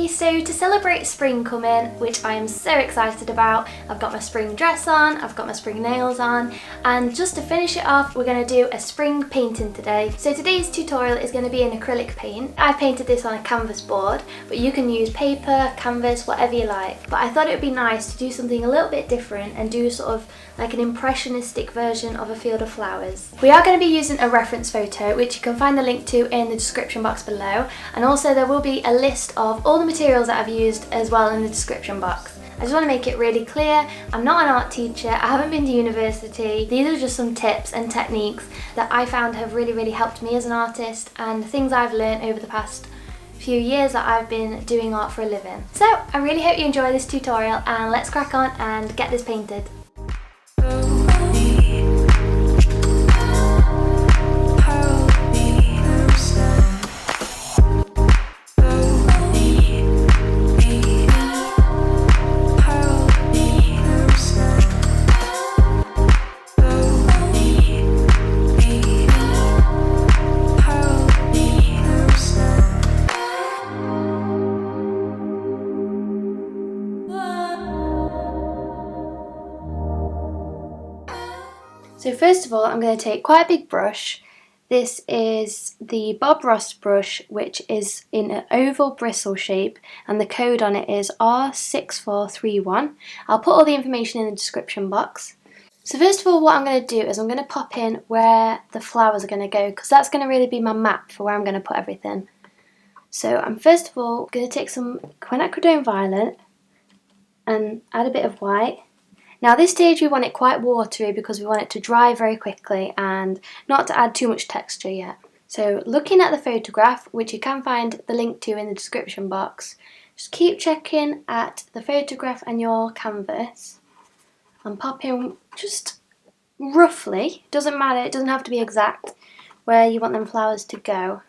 everybody, so to celebrate spring coming, which I am so excited about, I've got my spring dress on, I've got my spring nails on, and just to finish it off we're going to do a spring painting today. So today's tutorial is going to be an acrylic paint. I painted this on a canvas board, but you can use paper, canvas, whatever you like. But I thought it would be nice to do something a little bit different and do sort of like an impressionistic version of a field of flowers. We are going to be using a reference photo, which you can find the link to in the description box below, and also there will be a list of all the materials that I've used as well in the description box. I just want to make it really clear, I'm not an art teacher, I haven't been to university. These are just some tips and techniques that I found have really helped me as an artist, and things I've learned over the past few years that I've been doing art for a living. So I really hope you enjoy this tutorial, and let's crack on and get this painted. So first of all, I'm going to take quite a big brush. This is the Bob Ross brush, which is in an oval bristle shape, and the code on it is R6431. I'll put all the information in the description box. So first of all, what I'm going to do is I'm going to pop in where the flowers are going to go, because that's going to really be my map for where I'm going to put everything. So I'm first of all going to take some QUINACRIDONE violet and add a bit of white. Now this stage we want it quite watery because we want it to dry very quickly and not to add too much texture yet. So looking at the photograph, which you can find the link to in the description box, just keep checking at the photograph and your canvas and pop in just roughly, doesn't matter, it doesn't have to be exact, where you want them flowers to go.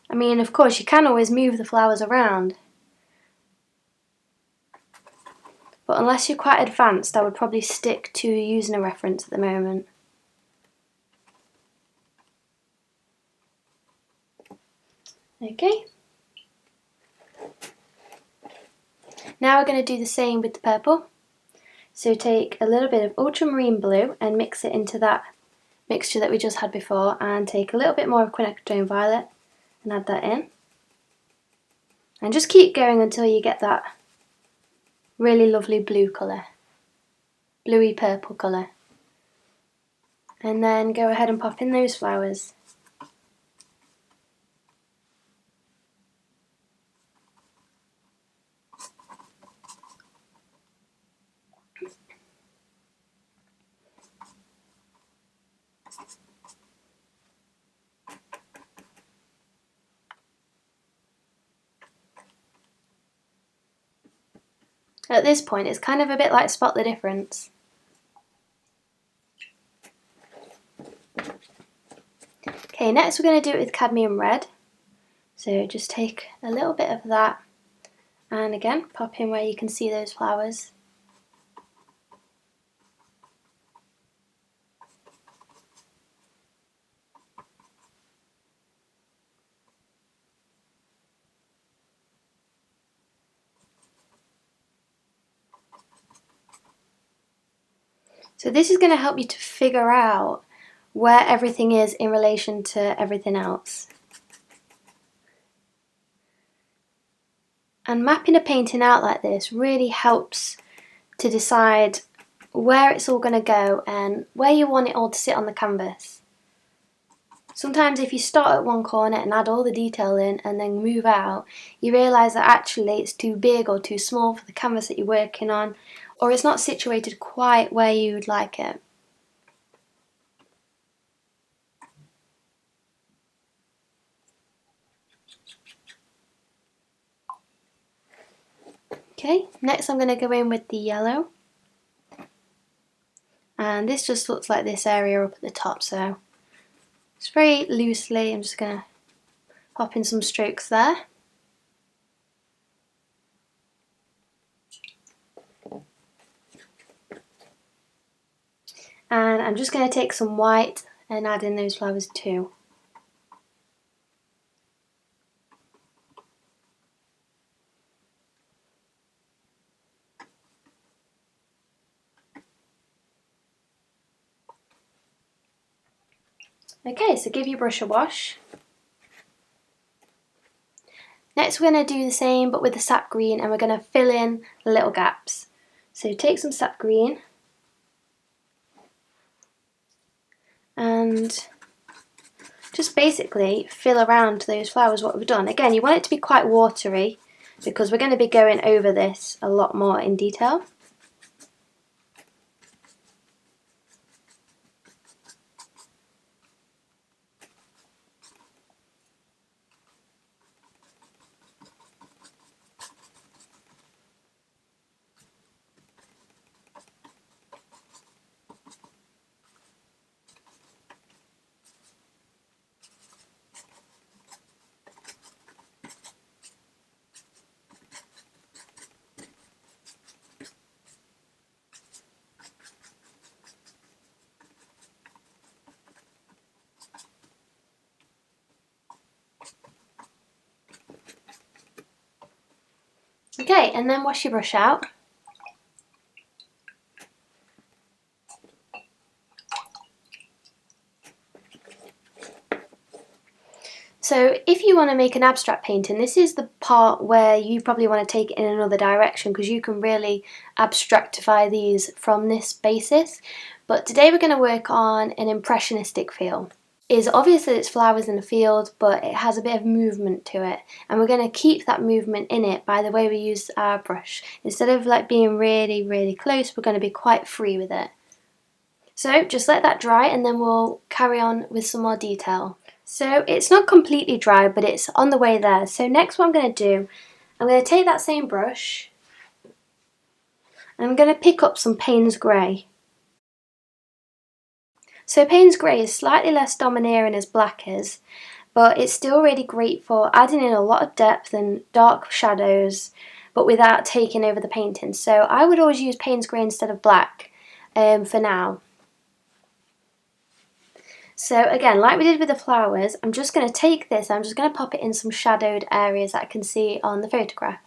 I mean, of course you can always move the flowers around, but unless you're quite advanced, I would probably stick to using a reference at the moment. Okay. Now we're going to do the same with the purple. So take a little bit of ultramarine blue and mix it into that mixture that we just had before, and take a little bit more of QUINACRIDONE violet and add that in. And just keep going until you get that really lovely blue colour, bluey purple colour. And then go ahead and pop in those flowers. At this point it's kind of a bit like spot the difference. Okay, next we're going to do it with cadmium red. So just take a little bit of that and again pop in where you can see those flowers. So this is going to help you to figure out where everything is in relation to everything else. And mapping a painting out like this really helps to decide where it's all going to go and where you want it all to sit on the canvas. Sometimes if you start at one corner and add all the detail in and then move out, you realise that actually it's too big or too small for the canvas that you're working on, or it's not situated quite where you would like it. Okay, next I'm going to go in with the yellow, and this just looks like this area up at the top, so just very loosely I'm just going to pop in some strokes there. And I'm just going to take some white and add in those flowers too. Okay, so give your brush a wash. Next we're going to do the same but with the sap green, and we're going to fill in the little gaps. So take some sap green and just basically fill around those flowers what we've done. Again, you want it to be quite watery because we're going to be going over this a lot more in detail. Okay, and then wash your brush out. So if you want to make an abstract painting, this is the part where you probably want to take it in another direction because you can really abstractify these from this basis. But today we're going to work on an impressionistic feel. It's obvious that it's flowers in a field, but it has a bit of movement to it, and we're going to keep that movement in it by the way we use our brush. Instead of like being really close, we're going to be quite free with it. So just let that dry and then we'll carry on with some more detail. So it's not completely dry, but it's on the way there. So next what I'm going to do, I'm going to take that same brush and I'm going to pick up some Payne's Grey. So Payne's Grey is slightly less domineering as black is, but it's still really great for adding in a lot of depth and dark shadows, but without taking over the painting. So I would always use Payne's Grey instead of black for now. So again, like we did with the flowers, I'm just going to take this, I'm just going to pop it in some shadowed areas that I can see on the photograph.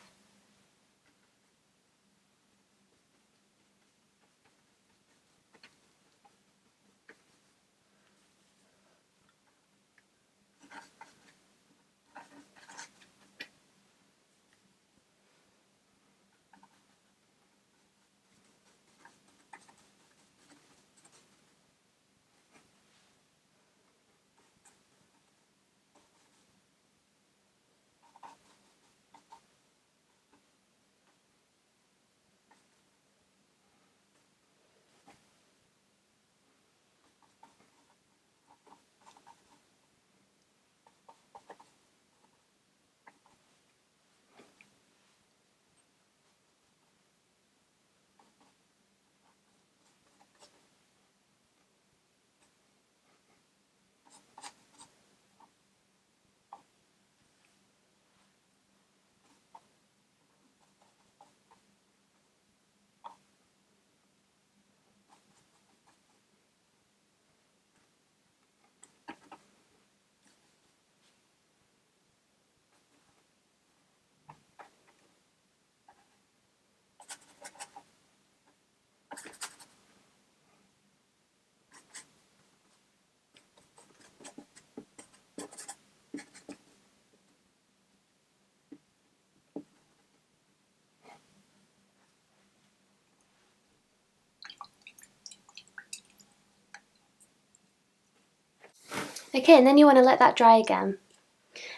Okay, and then you want to let that dry again.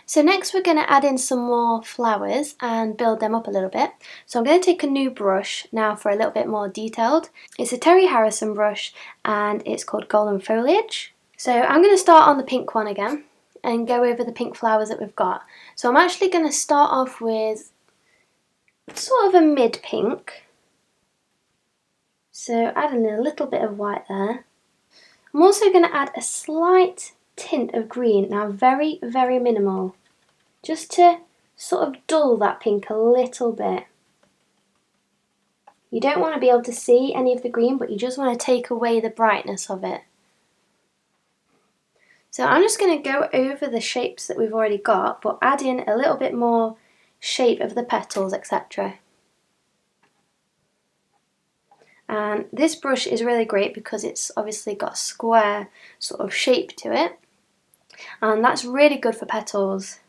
So next we're going to add in some more flowers and build them up a little bit. So I'm going to take a new brush now for a little bit more detailed. It's a Terry Harrison brush and it's called Golden Foliage. So I'm going to start on the pink one again and go over the pink flowers that we've got. So I'm actually going to start off with sort of a mid pink. So adding a little bit of white there. I'm also going to add a slight tint of green, now very minimal, just to sort of dull that pink a little bit. You don't want to be able to see any of the green, but you just want to take away the brightness of it. So I'm just going to go over the shapes that we've already got, but add in a little bit more shape of the petals, etc. And this brush is really great because it's obviously got a square sort of shape to it. And that's really good for petals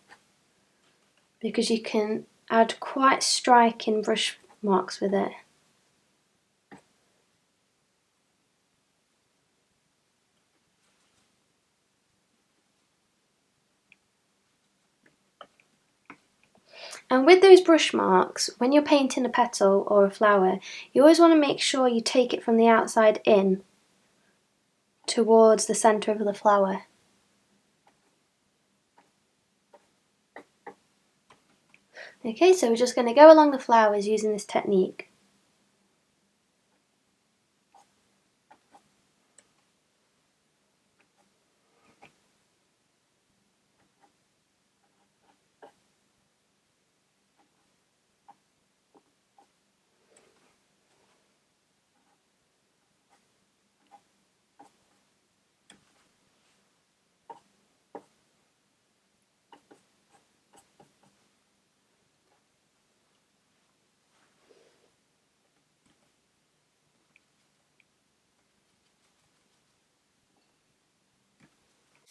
because you can add quite striking brush marks with it. And with those brush marks, when you're painting a petal or a flower, you always want to make sure you take it from the outside in towards the centre of the flower. Okay, so we're just going to go along the flowers using this technique.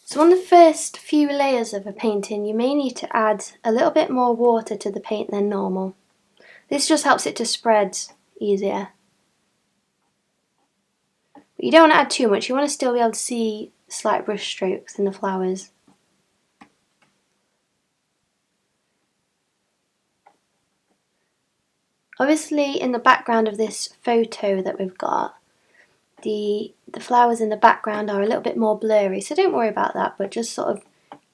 So on the first few layers of a painting, you may need to add a little bit more water to the paint than normal. This just helps it to spread easier. But you don't want to add too much, you want to still be able to see slight brush strokes in the flowers. Obviously in the background of this photo that we've got, the flowers in the background are a little bit more blurry, so don't worry about that, but just sort of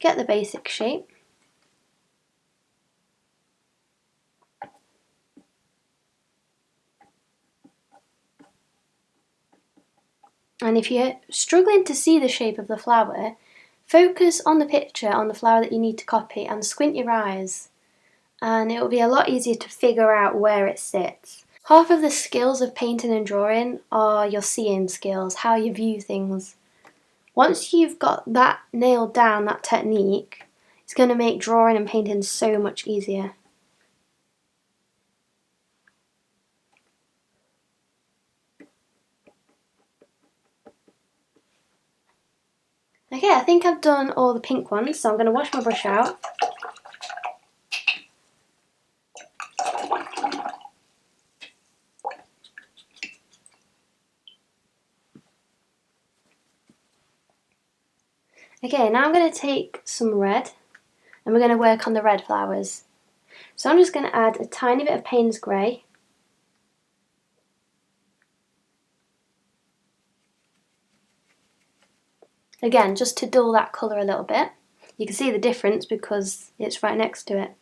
get the basic shape. And if you're struggling to see the shape of the flower, focus on the picture on the flower that you need to copy and squint your eyes, and it will be a lot easier to figure out where it sits. Half of the skills of painting and drawing are your seeing skills, how you view things. Once you've got that nailed down, that technique, it's going to make drawing and painting so much easier. Okay, I think I've done all the pink ones, so I'm going to wash my brush out. Okay, now I'm going to take some red and we're going to work on the red flowers. So I'm just going to add a tiny bit of Payne's Grey. Again, just to dull that colour a little bit. You can see the difference because it's right next to it.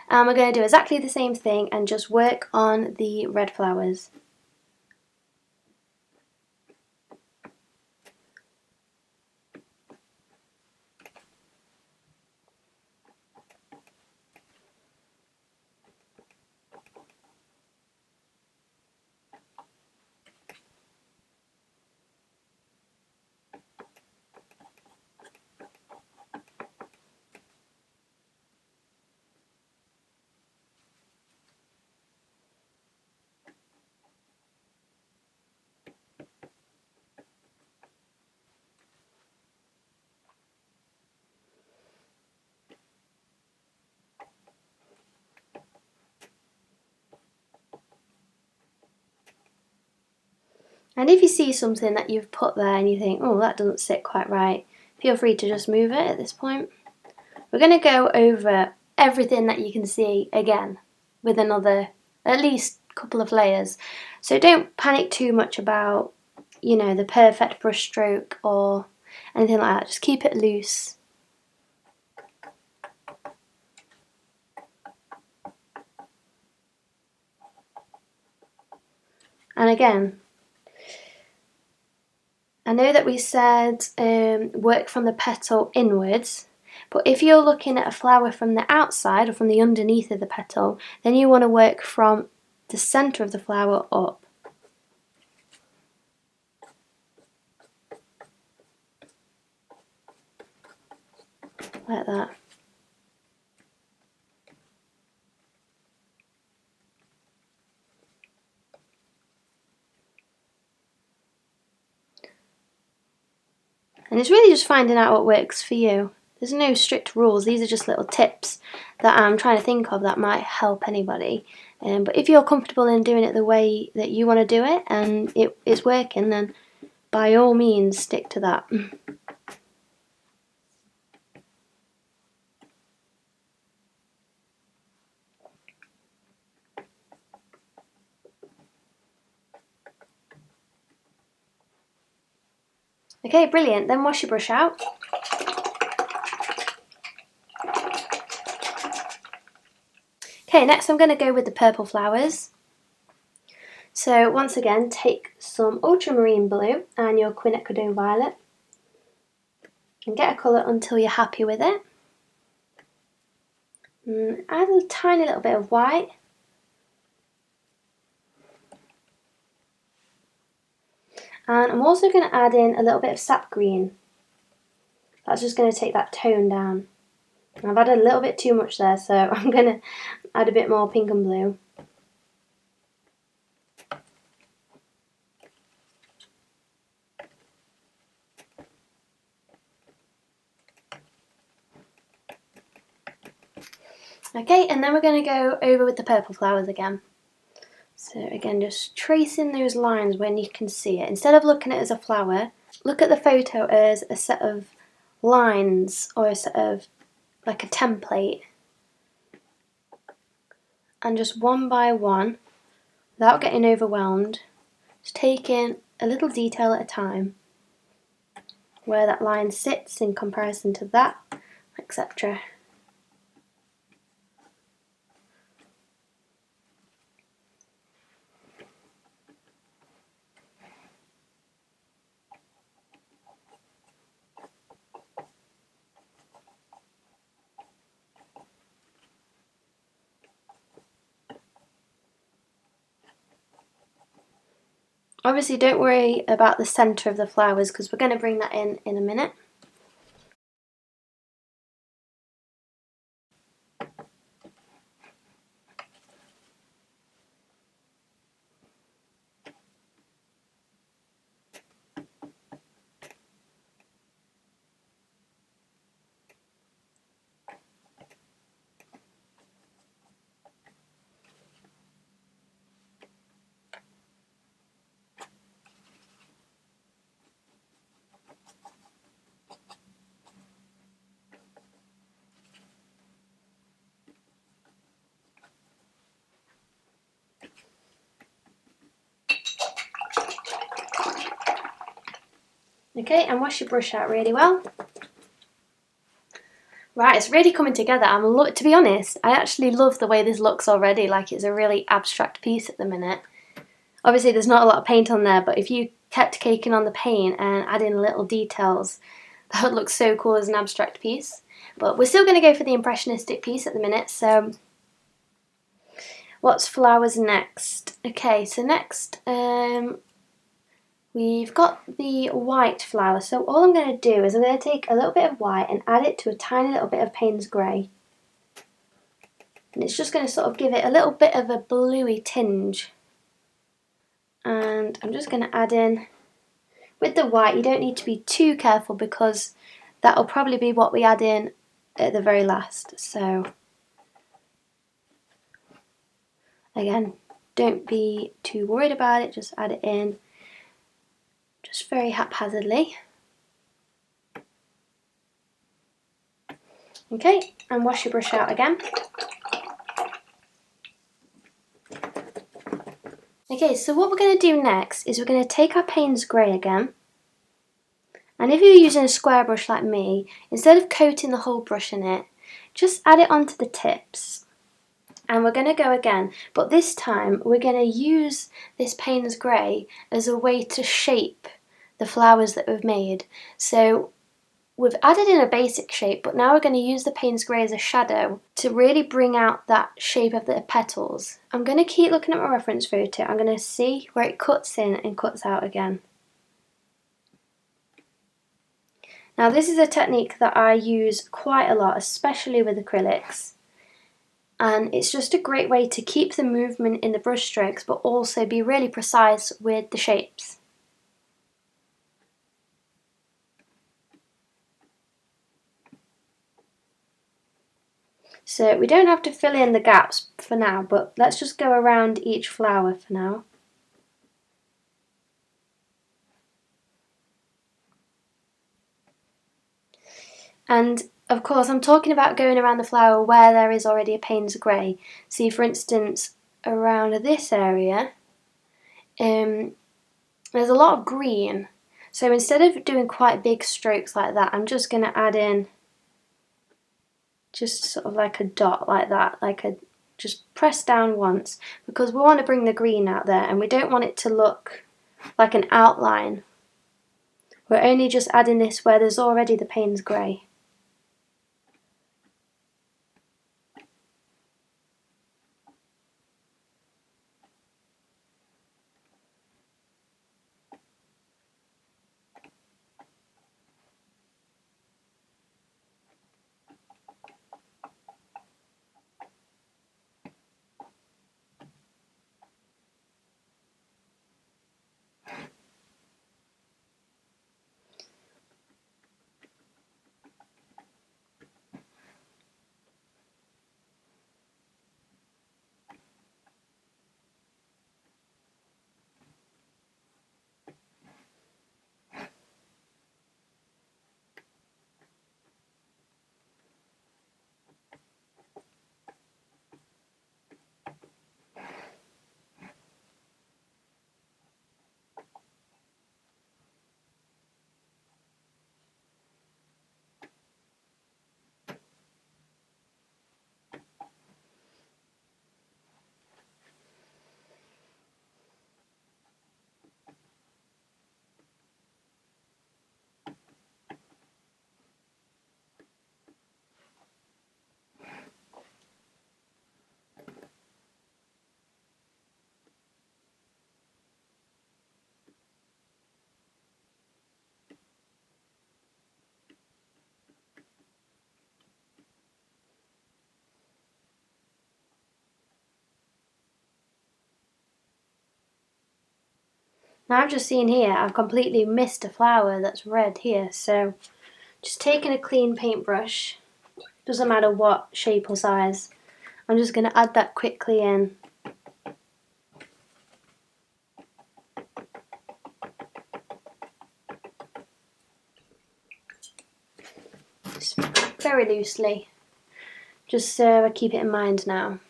And we're going to do exactly the same thing and just work on the red flowers. And if you see something that you've put there and you think, oh, that doesn't sit quite right, feel free to just move it at this point. We're going to go over everything that you can see again with another at least couple of layers. So don't panic too much about, you know, the perfect brush stroke or anything like that. Just keep it loose. And again, I know that we said work from the petal inwards, but if you're looking at a flower from the outside or from the underneath of the petal, then you want to work from the centre of the flower up. Like that. And it's really just finding out what works for you. There's no strict rules, these are just little tips that I'm trying to think of that might help anybody. But if you're comfortable in doing it the way that you want to do it and it's working, then by all means stick to that. Okay, brilliant. Then wash your brush out. Okay, next I'm going to go with the purple flowers. So once again, take some ultramarine blue and your quinacridone violet and get a colour until you're happy with it. And add a tiny little bit of white. And I'm also going to add in a little bit of sap green. That's just going to take that tone down. I've added a little bit too much there, so I'm going to add a bit more pink and blue. Okay, and then we're going to go over with the purple flowers again. So again, just tracing those lines when you can see it. Instead of looking at it as a flower, look at the photo as a set of lines or a set of, like a template. And just one by one, without getting overwhelmed, just taking a little detail at a time, where that line sits in comparison to that, etc. Obviously don't worry about the centre of the flowers because we're going to bring that in a minute. Okay, and wash your brush out really well. Right, it's really coming together. To be honest, I actually love the way this looks already, like it's a really abstract piece at the minute. Obviously there's not a lot of paint on there, but if you kept caking on the paint and adding little details, that would look so cool as an abstract piece. But we're still going to go for the impressionistic piece at the minute, so what's flowers next? Okay, so next we've got the white flower. So all I'm going to do is I'm going to take a little bit of white and add it to a tiny little bit of Payne's grey. And it's just going to sort of give it a little bit of a bluey tinge. And I'm just going to add in, with the white, you don't need to be too careful because that'll probably be what we add in at the very last. So again, don't be too worried about it, just add it in. Just very haphazardly. Okay, and wash your brush out again. Okay, so what we're going to do next is we're going to take our Payne's grey again. And if you're using a square brush like me, instead of coating the whole brush in it, just add it onto the tips. And we're going to go again, but this time we're going to use this Payne's grey as a way to shape the flowers that we've made. So we've added in a basic shape, but now we're going to use the Payne's grey as a shadow to really bring out that shape of the petals. I'm going to keep looking at my reference photo. I'm going to see where it cuts in and cuts out again. Now this is a technique that I use quite a lot, especially with acrylics. And it's just a great way to keep the movement in the brush strokes, but also be really precise with the shapes. So we don't have to fill in the gaps for now, but let's just go around each flower for now. And of course, I'm talking about going around the flower where there is already a Payne's grey. See, for instance, around this area, there's a lot of green. So instead of doing quite big strokes like that, I'm just going to add in just sort of like a dot like that, just press down once, because we want to bring the green out there and we don't want it to look like an outline. We're only just adding this where there's already the Payne's grey. Now I've just seen here, I've completely missed a flower that's red here, so just taking a clean paintbrush, doesn't matter what shape or size, I'm just going to add that quickly in. Just very loosely, just so I keep it in mind now.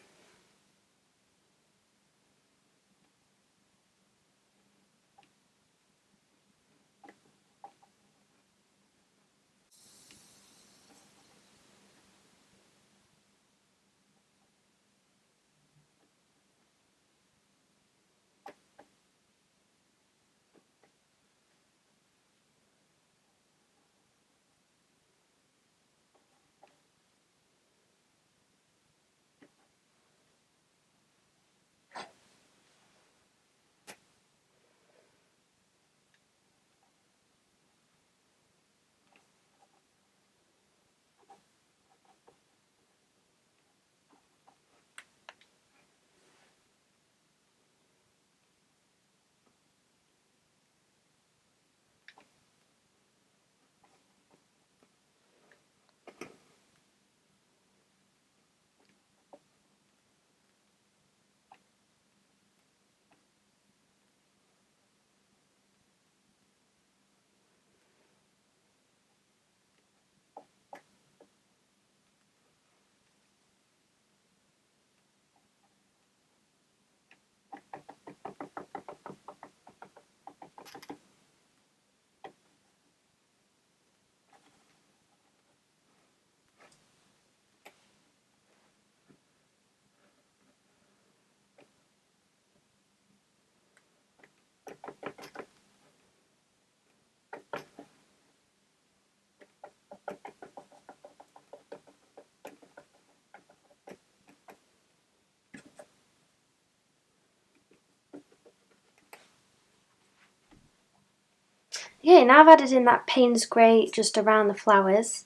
Okay, now I've added in that Payne's grey just around the flowers.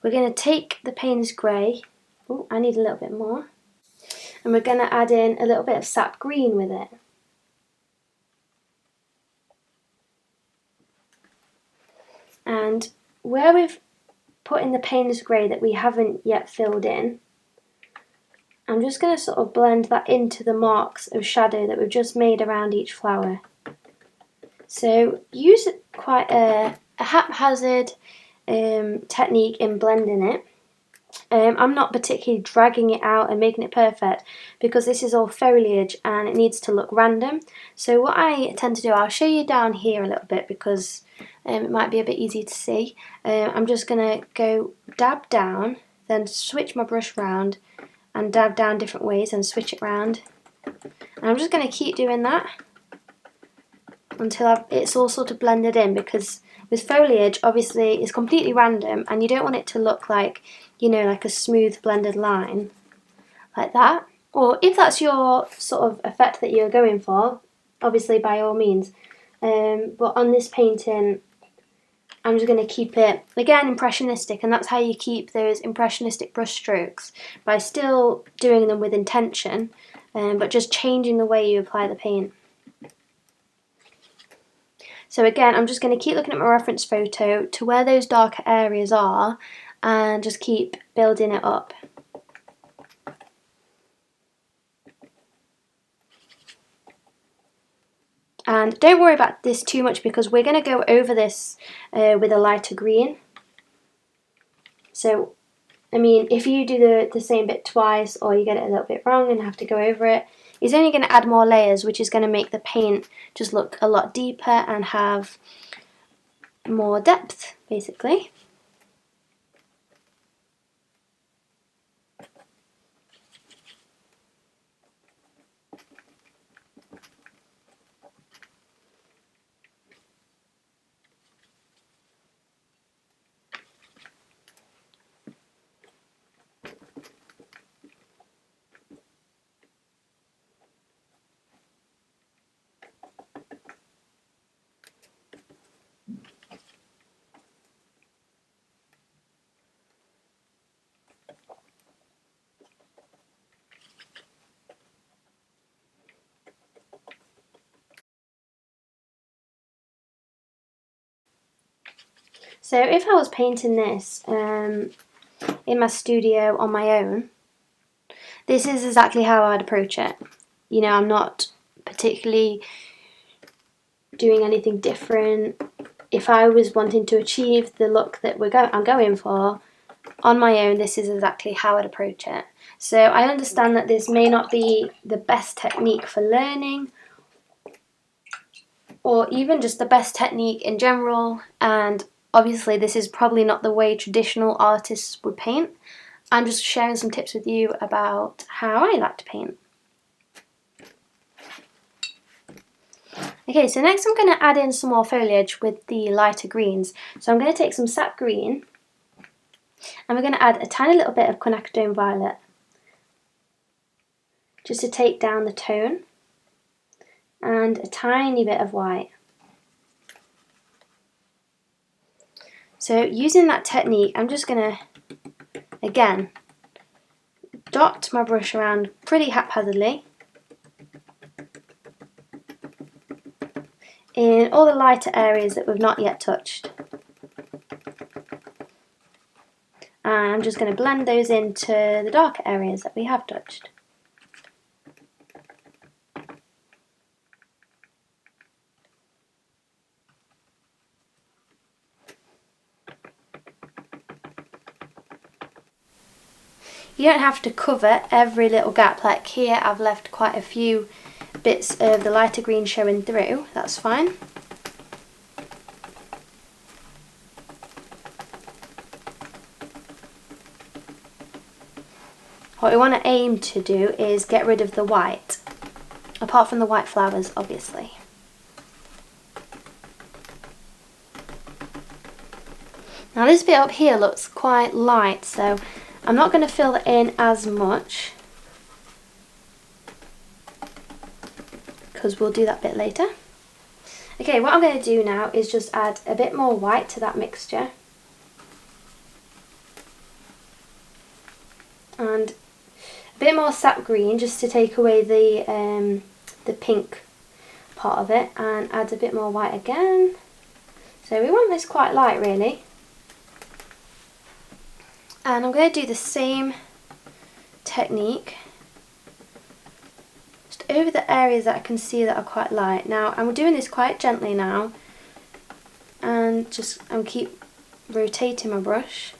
We're going to take the Payne's grey, oh, I need a little bit more, and we're going to add in a little bit of sap green with it. And where we've put in the Payne's grey that we haven't yet filled in, I'm just going to sort of blend that into the marks of shadow that we've just made around each flower. So use quite a haphazard technique in blending it. I'm not particularly dragging it out and making it perfect because this is all foliage and it needs to look random. So what I tend to do, I'll show you down here a little bit because it might be a bit easy to see. I'm just going to go dab down, then switch my brush round and dab down different ways and switch it round. And I'm just going to keep doing that until it's all sort of blended in, because with foliage obviously it's completely random and you don't want it to look like, you know, like a smooth blended line like that. Or if that's your sort of effect that you're going for, obviously by all means. But on this painting I'm just going to keep it, again, impressionistic, and that's how you keep those impressionistic brush strokes, by still doing them with intention, but just changing the way you apply the paint. So again, I'm just going to keep looking at my reference photo to where those darker areas are and just keep building it up. And don't worry about this too much because we're going to go over this with a lighter green. So, I mean, if you do the same bit twice or you get it a little bit wrong and have to go over it, it's only going to add more layers, which is going to make the paint just look a lot deeper and have more depth, basically. So if I was painting this in my studio on my own, this is exactly how I'd approach it. You know, I'm not particularly doing anything different. If I was wanting to achieve the look that I'm going for on my own, this is exactly how I'd approach it. So I understand that this may not be the best technique for learning, or even just the best technique in general, and obviously this is probably not the way traditional artists would paint. I'm just sharing some tips with you about how I like to paint. Okay, so next I'm going to add in some more foliage with the lighter greens. So I'm going to take some sap green and we're going to add a tiny little bit of QUINACRIDONE violet just to take down the tone, and a tiny bit of white. So using that technique, I'm just going to, again, dot my brush around pretty haphazardly in all the lighter areas that we've not yet touched. And I'm just going to blend those into the darker areas that we have touched. You don't have to cover every little gap. Like here I've left quite a few bits of the lighter green showing through, that's fine. What we want to aim to do is get rid of the white, apart from the white flowers obviously. Now this bit up here looks quite light, so I'm not going to fill it in as much because we'll do that bit later. Okay, what I'm going to do now is just add a bit more white to that mixture and a bit more sap green just to take away the pink part of it, and add a bit more white again. So we want this quite light really. And I'm going to do the same technique over the areas that I can see that are quite light. Now I'm doing this quite gently now, and I'm keep rotating my brush.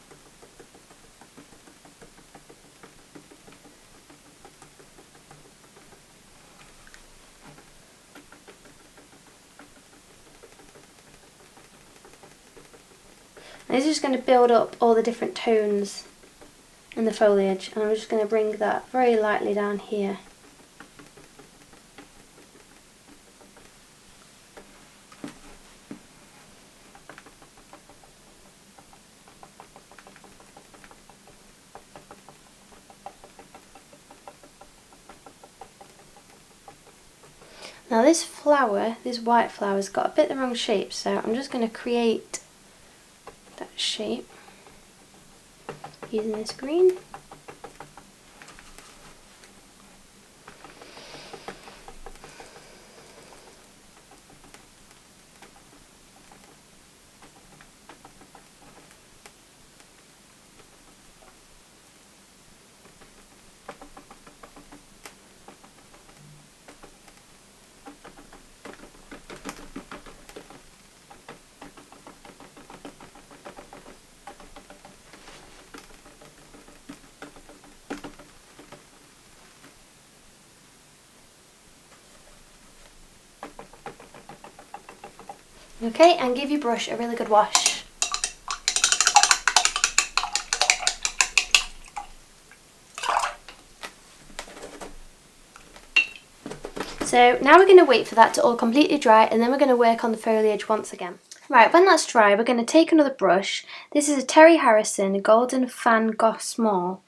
And this is just going to build up all the different tones in the foliage, and I'm just going to bring that very lightly down here. Now this flower, this white flower, has got a bit the wrong shape, so I'm just going to create that shape using this green. Okay, and give your brush a really good wash. So now we're going to wait for that to all completely dry, and then we're going to work on the foliage once again. Right, when that's dry, we're going to take another brush. This is a Terry Harrison Golden Fan Goth Small.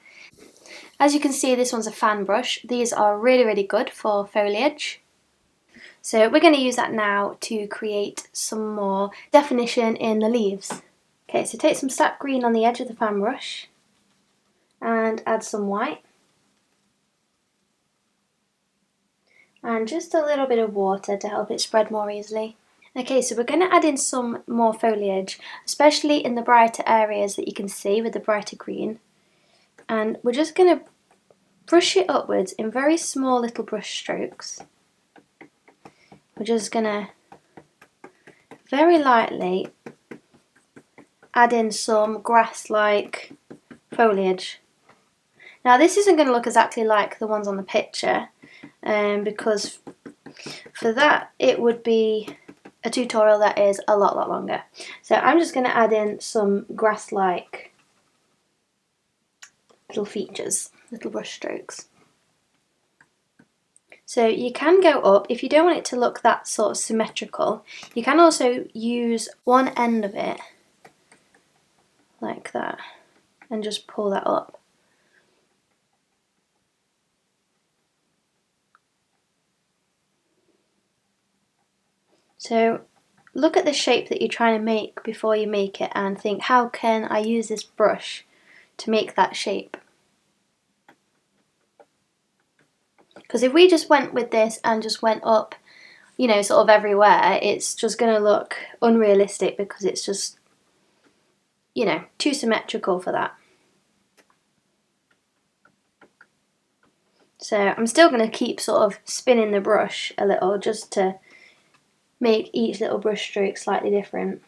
As you can see, this one's a fan brush. These are really, really good for foliage. So we're going to use that now to create some more definition in the leaves. Okay, so take some sap green on the edge of the fan brush and add some white. And just a little bit of water to help it spread more easily. Okay, so we're going to add in some more foliage, especially in the brighter areas that you can see with the brighter green. And we're just going to brush it upwards in very small little brush strokes. We're just going to very lightly add in some grass-like foliage. Now this isn't going to look exactly like the ones on the picture, because for that it would be a tutorial that is a lot longer. So I'm just going to add in some grass-like little features, little brush strokes. So you can go up, if you don't want it to look that sort of symmetrical, you can also use one end of it like that and just pull that up. So look at the shape that you're trying to make before you make it and think, how can I use this brush to make that shape? Because if we just went with this and just went up, you know, sort of everywhere, it's just going to look unrealistic because it's just, you know, too symmetrical for that. So I'm still going to keep sort of spinning the brush a little just to make each little brush stroke slightly different.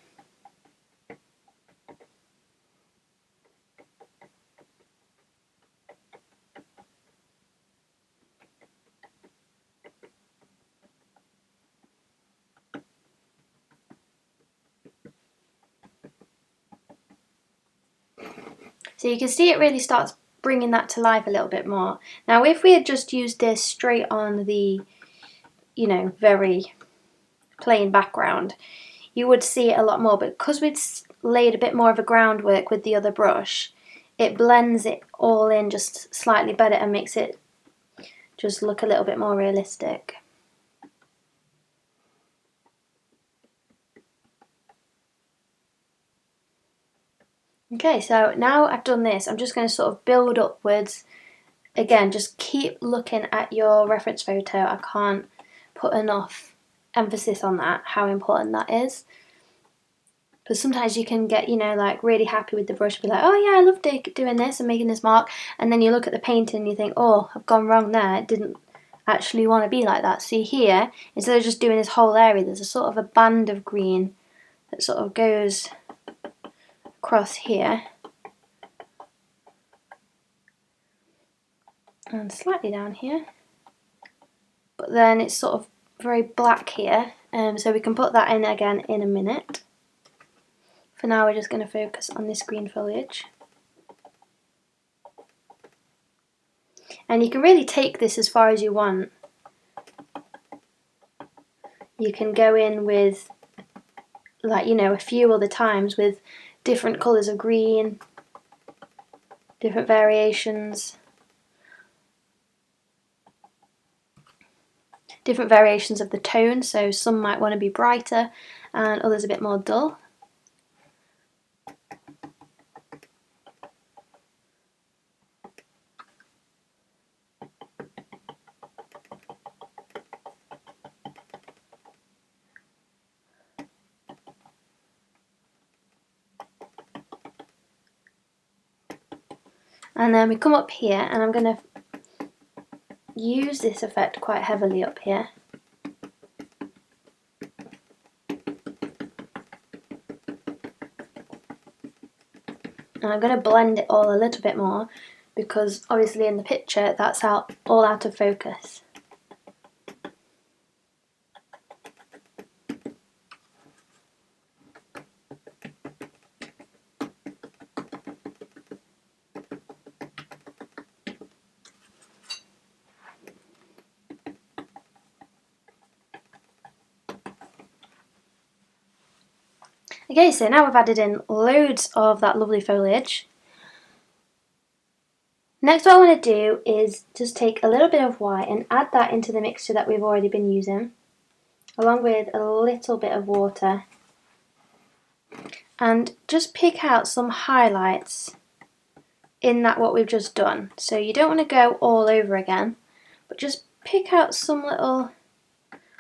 So you can see it really starts bringing that to life a little bit more. Now if we had just used this straight on the, you know, very plain background, you would see it a lot more, but because we'd laid a bit more of a groundwork with the other brush, it blends it all in just slightly better and makes it just look a little bit more realistic. Okay, so now I've done this, I'm just going to sort of build upwards. Again, just keep looking at your reference photo. I can't put enough emphasis on that, how important that is. Because sometimes you can get, you know, like really happy with the brush, be like, oh yeah, I love doing this and making this mark, and then you look at the painting and you think, oh, I've gone wrong there, actually want to be like that. See here, instead of just doing this whole area, there's a sort of a band of green that sort of goes across here and slightly down here, but then it's sort of very black here, so we can put that in again in a minute. For now we're just going to focus on this green foliage. And you can really take this as far as you want. You can go in with, like, you know, a few other times with different colours of green, different variations. Different variations of the tone, so some might want to be brighter and others a bit more dull. And then we come up here, and I'm going to use this effect quite heavily up here. And I'm going to blend it all a little bit more because obviously in the picture that's all out of focus. Okay, so now we've added in loads of that lovely foliage. Next, what I want to do is just take a little bit of white and add that into the mixture that we've already been using, along with a little bit of water. And just pick out some highlights in that what we've just done. So you don't want to go all over again, but just pick out some little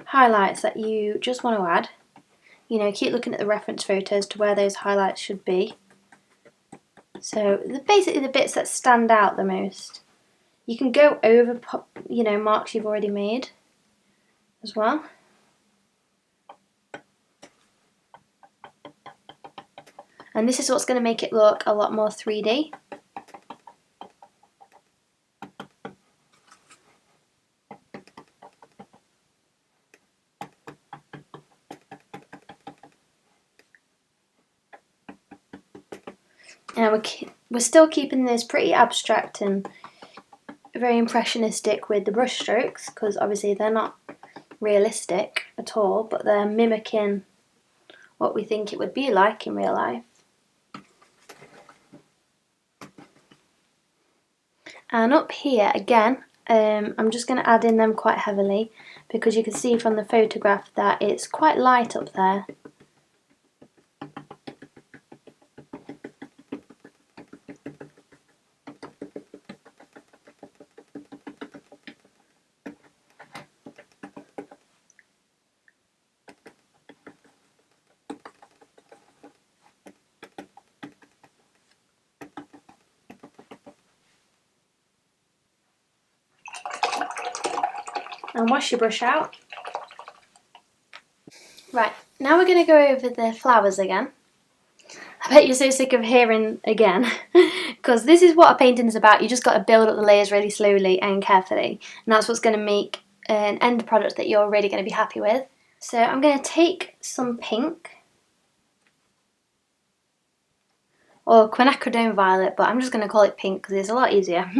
highlights that you just want to add. You know, keep looking at the reference photos to where those highlights should be. So basically the bits that stand out the most. You can go over, you know, marks you've already made as well. And this is what's going to make it look a lot more 3D. And we're still keeping this pretty abstract and very impressionistic with the brush strokes, because obviously they're not realistic at all, but they're mimicking what we think it would be like in real life. And up here again, I'm just going to add in them quite heavily because you can see from the photograph that it's quite light up there. And wash your brush out. Right, now we're going to go over the flowers again. I bet you're so sick of hearing again, because this is what a painting is about. You just got to build up the layers really slowly and carefully, and that's what's going to make an end product that you're really going to be happy with. So I'm going to take some pink, or quinacridone violet, but I'm just going to call it pink because it's a lot easier,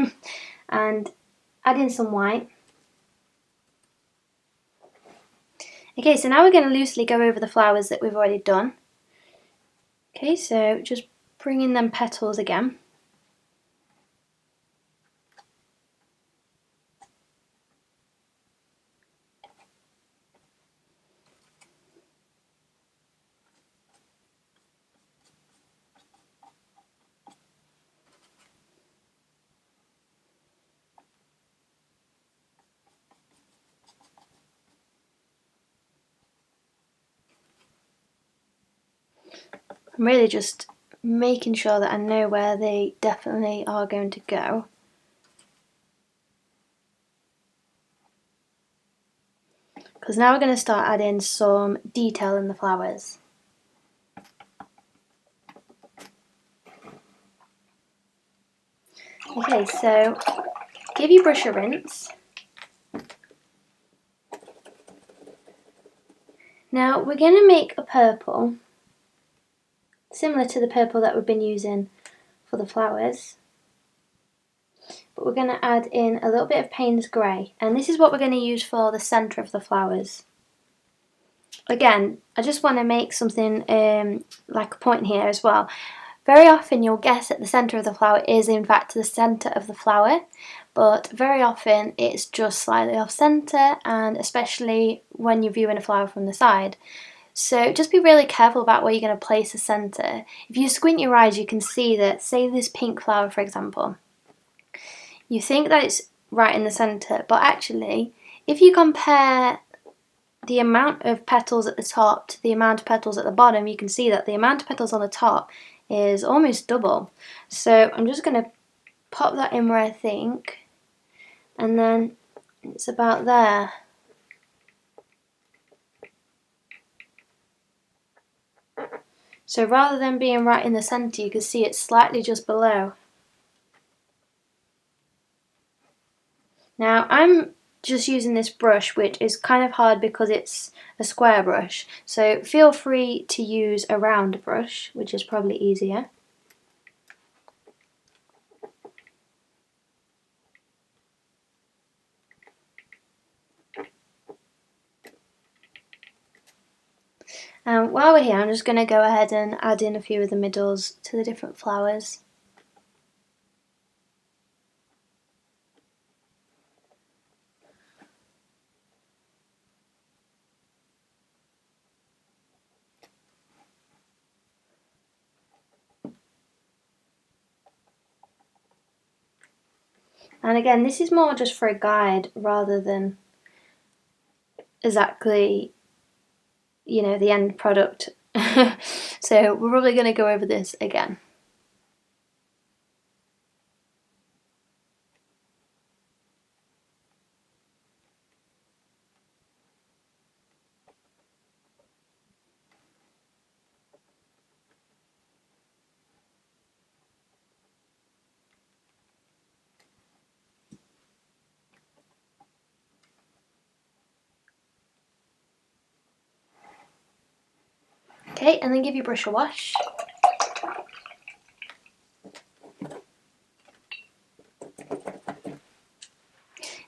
and add in some white. Okay, so now we're going to loosely go over the flowers that we've already done. Okay, so just bring in them petals again. I'm really just making sure that I know where they definitely are going to go. because now we're going to start adding some detail in the flowers. Okay, so give your brush a rinse. Now we're going to make a purple, similar to the purple that we've been using for the flowers. But we're going to add in a little bit of Payne's Grey, and this is what we're going to use for the centre of the flowers. Again, I just want to make something like a point here as well. Very often you'll guess that the centre of the flower is in fact the centre of the flower, but very often it's just slightly off centre, and especially when you're viewing a flower from the side. So just be really careful about where you're going to place the centre. If you squint your eyes you can see that, say this pink flower for example, you think that it's right in the centre, but actually if you compare the amount of petals at the top to the amount of petals at the bottom, you can see that the amount of petals on the top is almost double. So I'm just going to pop that in where I think, and then it's about there. So rather than being right in the centre, you can see it's slightly just below. Now I'm just using this brush, which is kind of hard because it's a square brush, so feel free to use a round brush, which is probably easier. And while we're here, I'm just going to go ahead and add in a few of the middles to the different flowers. And again, this is more just for a guide rather than exactly, you know, the end product. So we're probably going to go over this again. Okay, and then give your brush a wash.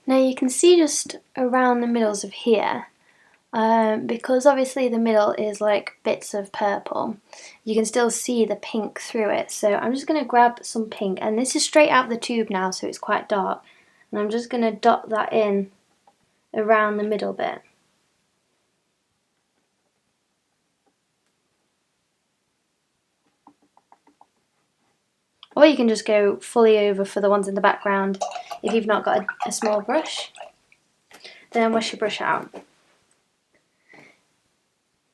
Now you can see just around the middles of here, because obviously the middle is like bits of purple, you can still see the pink through it. So I'm just going to grab some pink, and this is straight out of the tube now, so it's quite dark, and I'm just going to dot that in around the middle bit. Or you can just go fully over for the ones in the background if you've not got a small brush. Then wash your brush out.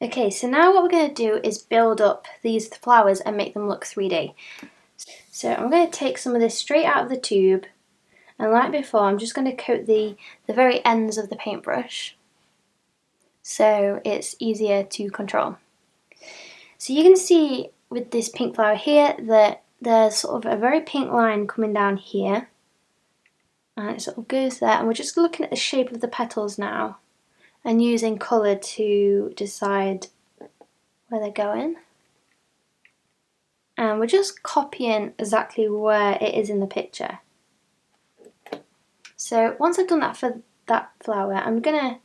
Okay, so now what we're going to do is build up these flowers and make them look 3D. So I'm going to take some of this straight out of the tube, and like before I'm just going to coat the very ends of the paintbrush so it's easier to control. So you can see with this pink flower here that there's sort of a very pink line coming down here, and it sort of goes there, and we're just looking at the shape of the petals now and using colour to decide where they're going. And we're just copying exactly where it is in the picture. So once I've done that for that flower, I'm going to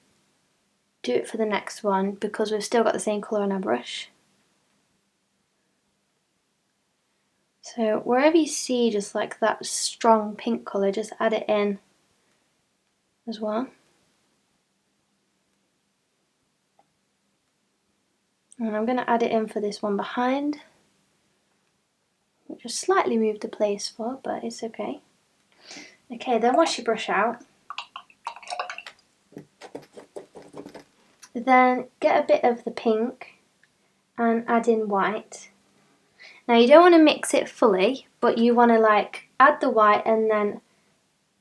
do it for the next one because we've still got the same colour on our brush. So wherever you see just like that strong pink colour, just add it in as well. And I'm going to add it in for this one behind, which is slightly moved to place for, but it's okay. Okay, then wash your brush out. Then get a bit of the pink and add in white. Now you don't want to mix it fully, but you want to like add the white and then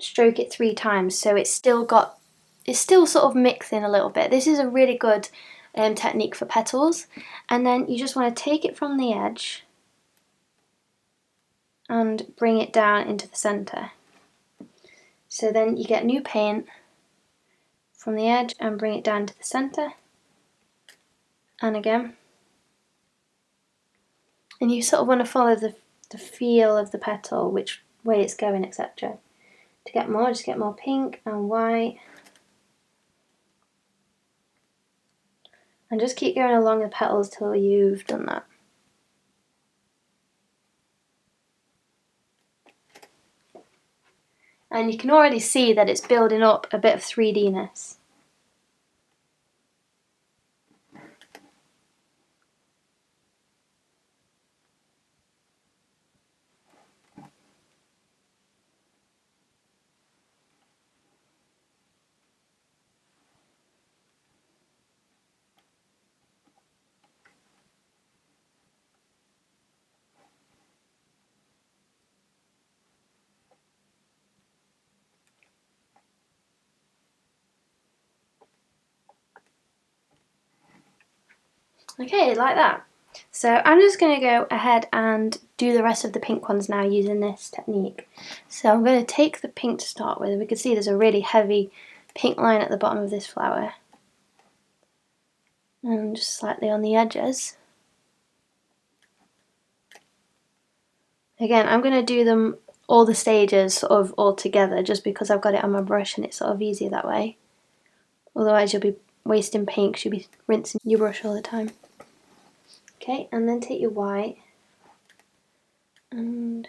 stroke it 3 times so it's still got it's still sort of mixing a little bit. This is a really good technique for petals. And then you just want to take it from the edge and bring it down into the centre. So then you get new paint from the edge and bring it down to the centre. And again. And you sort of want to follow the feel of the petal, which way it's going, etc. To get more, just get more pink and white. And just keep going along the petals till you've done that. And you can already see that it's building up a bit of 3D-ness. Okay, like that. So I'm just going to go ahead and do the rest of the pink ones now using this technique. So I'm going to take the pink to start with. We can see there's a really heavy pink line at the bottom of this flower. And just slightly on the edges. Again, I'm going to do them all the stages sort of all together just because I've got it on my brush and it's sort of easier that way. Otherwise you'll be wasting paint because you'll be rinsing your brush all the time. Okay, and then take your white and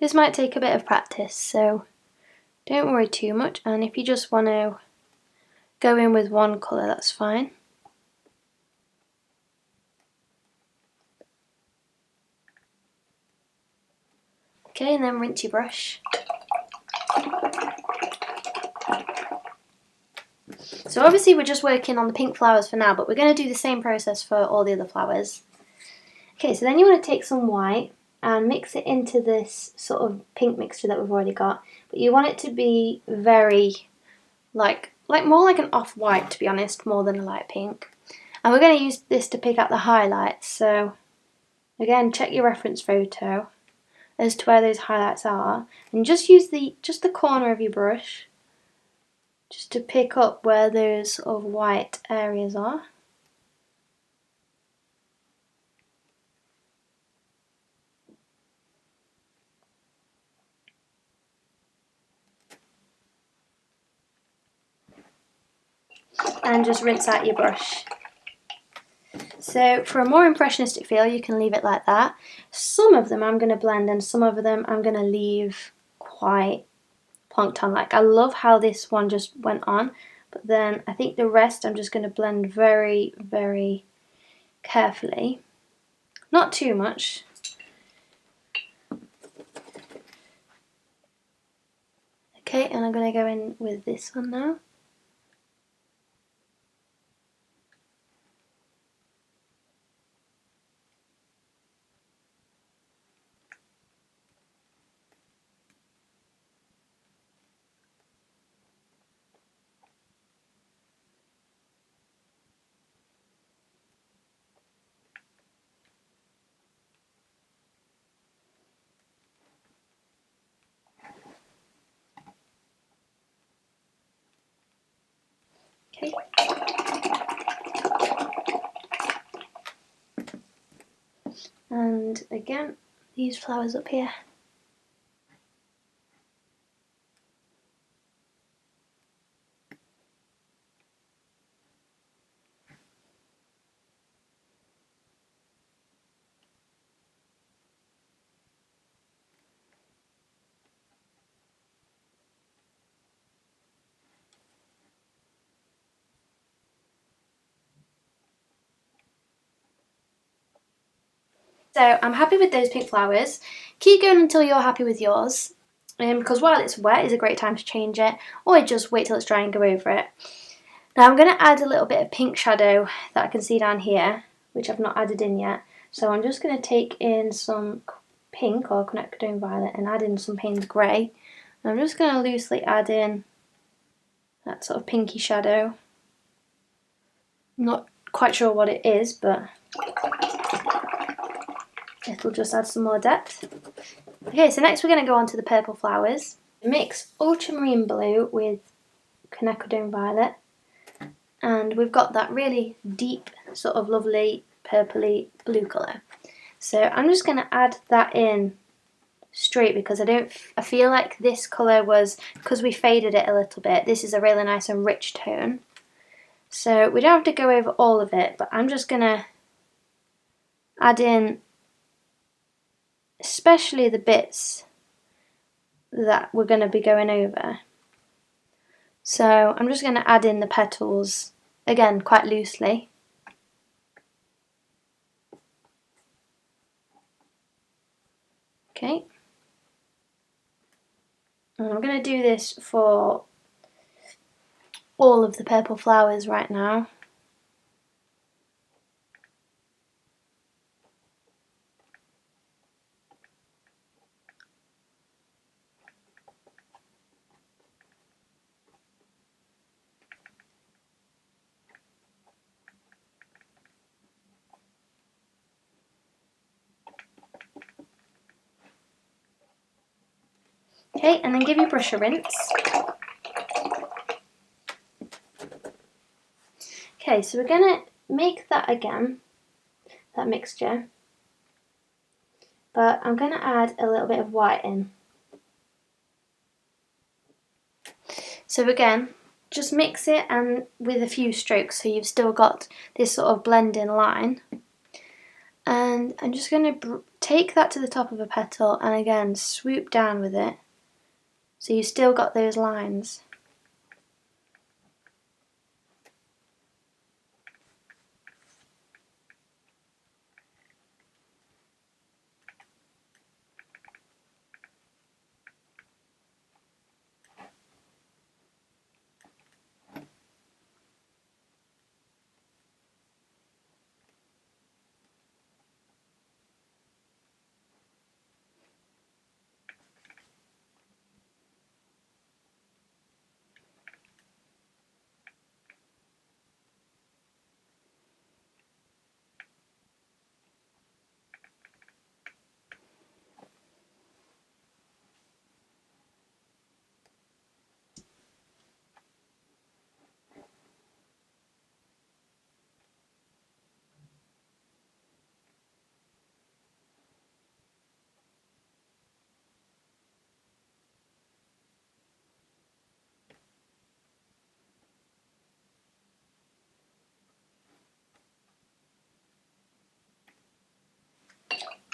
this might take a bit of practice, so don't worry too much, and if you just want to go in with one colour, that's fine. Okay, and then rinse your brush. So obviously we're just working on the pink flowers for now, but we're going to do the same process for all the other flowers. Okay, so then you want to take some white and mix it into this sort of pink mixture that we've already got, but you want it to be very, like more like an off-white, to be honest, more than a light pink. And we're going to use this to pick out the highlights, so again, check your reference photo as to where those highlights are, and just use the corner of your brush just to pick up where those sort of white areas are. And just rinse out your brush. So for a more impressionistic feel, you can leave it like that. Some of them I'm going to blend and some of them I'm going to leave quite plonked on. Like, I love how this one just went on, but then I think the rest I'm just going to blend very, very carefully. Not too much. Okay, and I'm going to go in with this one now. Okay. And again, these flowers up here. So I'm happy with those pink flowers. Keep going until you're happy with yours, because while it's wet is a great time to change it, or just wait till it's dry and go over it. Now I'm going to add a little bit of pink shadow that I can see down here, which I've not added in yet. So I'm just going to take in some pink or quinacridone violet and add in some Payne's grey. And I'm just going to loosely add in that sort of pinky shadow. I'm not quite sure what it is, but it'll just add some more depth. Okay, so next we're going to go on to the purple flowers. Mix ultramarine blue with quinacridone violet, and we've got that really deep, sort of lovely purpley blue colour. So I'm just going to add that in straight because I feel like this colour was, because we faded it a little bit, this is a really nice and rich tone. So we don't have to go over all of it, but I'm just going to add in especially the bits that we're going to be going over. So I'm just going to add in the petals, again quite loosely. Okay. And I'm going to do this for all of the purple flowers right now. Okay, and then give your brush a rinse. Okay, so we're going to make that again, that mixture, but I'm going to add a little bit of white in. So again, just mix it and with a few strokes so you've still got this sort of blending line. And I'm just going to take that to the top of a petal and again swoop down with it so you've still got those lines.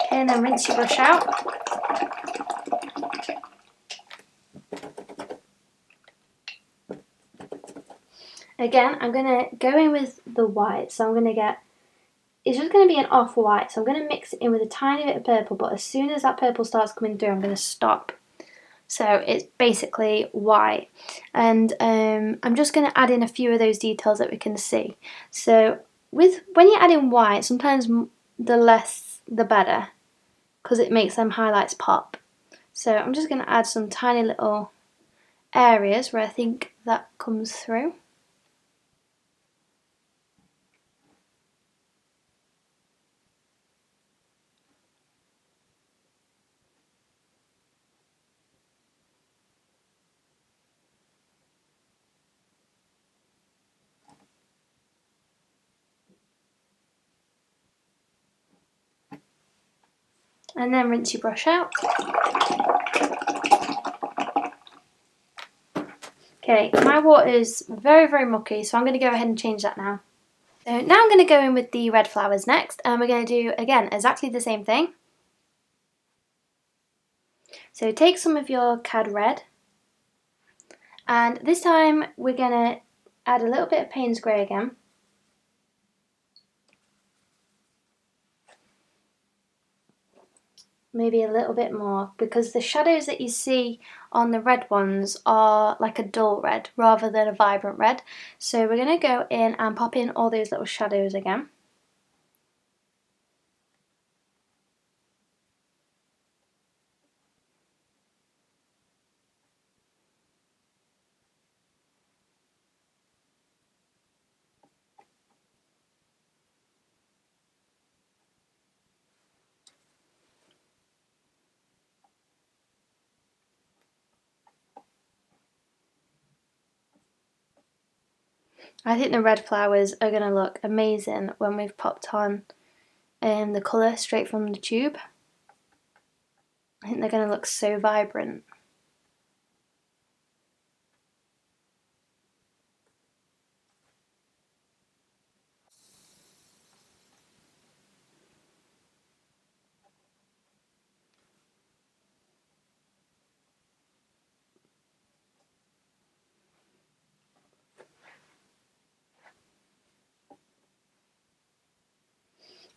Okay, and then rinse your brush out. Again, I'm going to go in with the white, so I'm going to get, it's just going to be an off-white, so I'm going to mix it in with a tiny bit of purple, but as soon as that purple starts coming through, I'm going to stop. So it's basically white, and I'm just going to add in a few of those details that we can see. So when you add in white, sometimes the less the better, because it makes them highlights pop. So I'm just going to add some tiny little areas where I think that comes through. And then rinse your brush out. Okay, my water is very, very mucky, so I'm going to go ahead and change that now. So now I'm going to go in with the red flowers next, and we're going to do, again, exactly the same thing. So take some of your cad red, and this time we're going to add a little bit of Payne's grey again. maybe a little bit more, because the shadows that you see on the red ones are like a dull red rather than a vibrant red. So we're going to go in and pop in all those little shadows again. I think the red flowers are going to look amazing when we've popped on the colour straight from the tube. I think they're going to look so vibrant.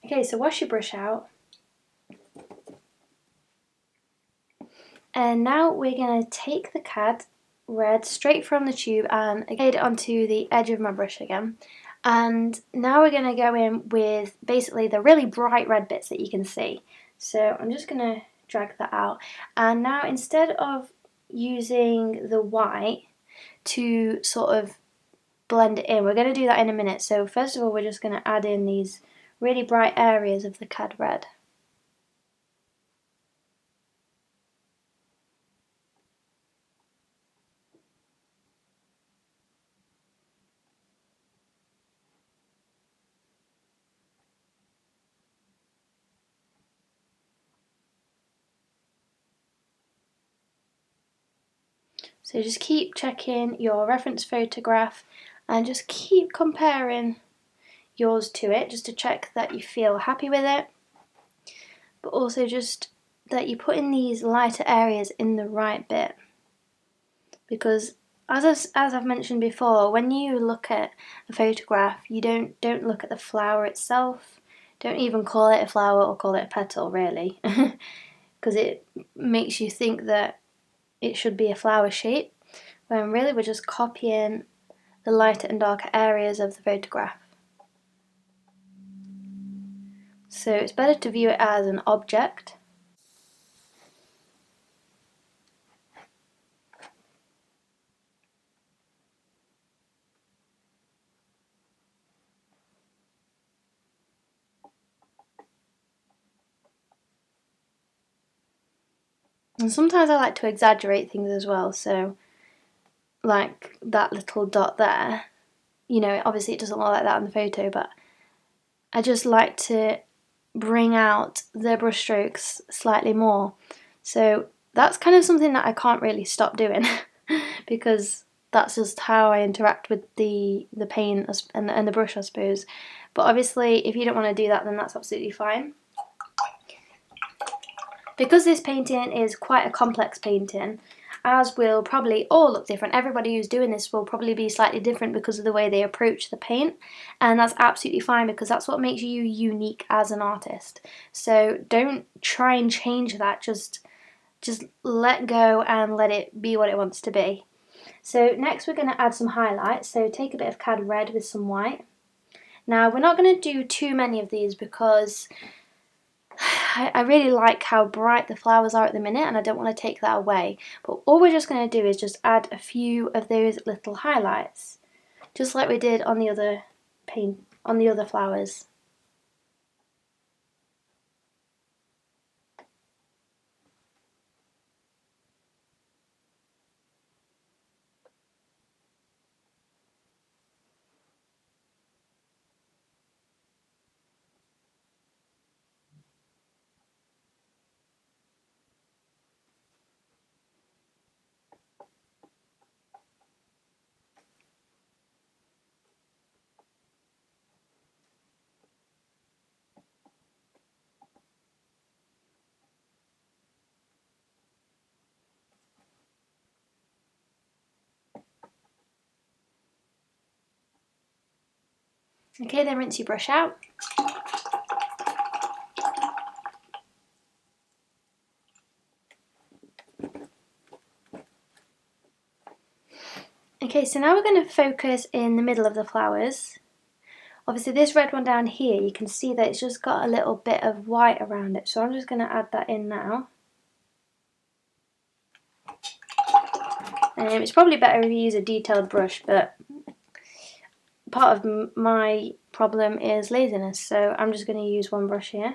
Okay, so wash your brush out. And now we're going to take the cad red straight from the tube and get it onto the edge of my brush again. And now we're going to go in with basically the really bright red bits that you can see. So I'm just going to drag that out. And now instead of using the white to sort of blend it in, we're going to do that in a minute. So first of all, we're just going to add in these really bright areas of the cad red. So just keep checking your reference photograph and just keep comparing yours to it, just to check that you feel happy with it, but also just that you put in these lighter areas in the right bit. Because as I've mentioned before, when you look at a photograph, you don't look at the flower itself. Don't even call it a flower or call it a petal, really, because it makes you think that it should be a flower shape, when really we're just copying the lighter and darker areas of the photograph. So it's better to view it as an object. And sometimes I like to exaggerate things as well, so like that little dot there, you know, obviously it doesn't look like that in the photo, but I just like to bring out the brush strokes slightly more. So that's kind of something that I can't really stop doing because that's just how I interact with the paint and the brush, I suppose. But obviously if you don't want to do that, then that's absolutely fine. Because this painting is quite a complex painting, as will probably all look different, everybody who's doing this will probably be slightly different because of the way they approach the paint, and that's absolutely fine because that's what makes you unique as an artist. So don't try and change that, just let go and let it be what it wants to be. So next we're going to add some highlights, so take a bit of cad red with some white. Now we're not going to do too many of these because I really like how bright the flowers are at the minute and I don't want to take that away, but all we're just going to do is just add a few of those little highlights, just like we did on the other paint, on the other flowers. Okay, then rinse your brush out. Okay, so now we're going to focus in the middle of the flowers. Obviously this red one down here, you can see that it's just got a little bit of white around it, so I'm just going to add that in now. It's probably better if you use a detailed brush, but part of my problem is laziness, so I'm just going to use one brush here.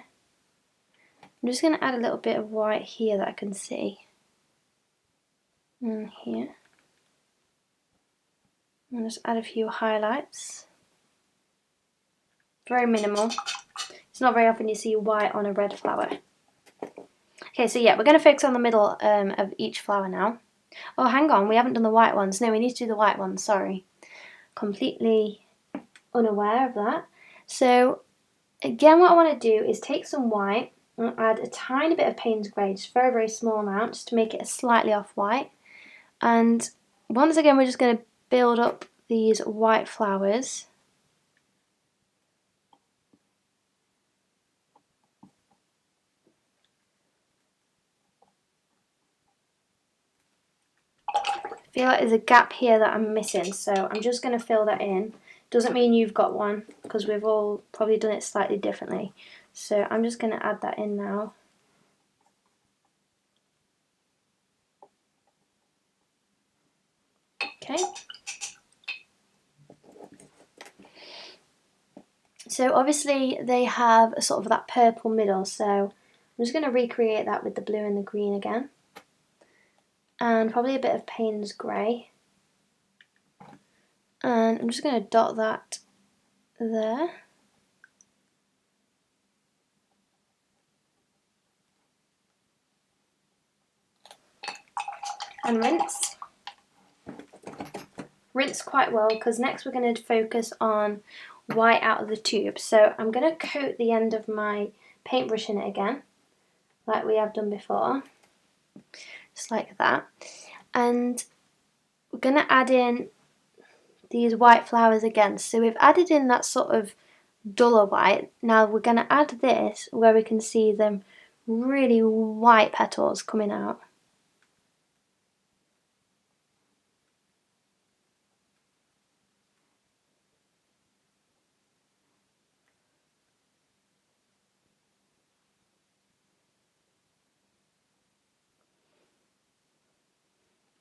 I'm just going to add a little bit of white here that I can see. And here. And just add a few highlights. Very minimal. It's not very often you see white on a red flower. Okay, so yeah, we're going to focus on the middle of each flower now. Oh, hang on, we haven't done the white ones. No, we need to do the white ones, sorry. Completely unaware of that. So, again, what I want to do is take some white and add a tiny bit of Payne's Grey, just very, very small amount, just to make it a slightly off-white. And once again, we're just going to build up these white flowers. I feel like there's a gap here that I'm missing, so I'm just going to fill that in. Doesn't mean you've got one, because we've all probably done it slightly differently. So I'm just going to add that in now. Okay. So obviously they have a sort of that purple middle, so I'm just going to recreate that with the blue and the green again. And probably a bit of Payne's Grey. And I'm just going to dot that there. And rinse. Rinse quite well, because next we're going to focus on white out of the tube. So I'm going to coat the end of my paintbrush in it again, like we have done before. Just like that. And we're going to add in these white flowers again. So we've added in that sort of duller white. Now we're going to add this where we can see them really white petals coming out.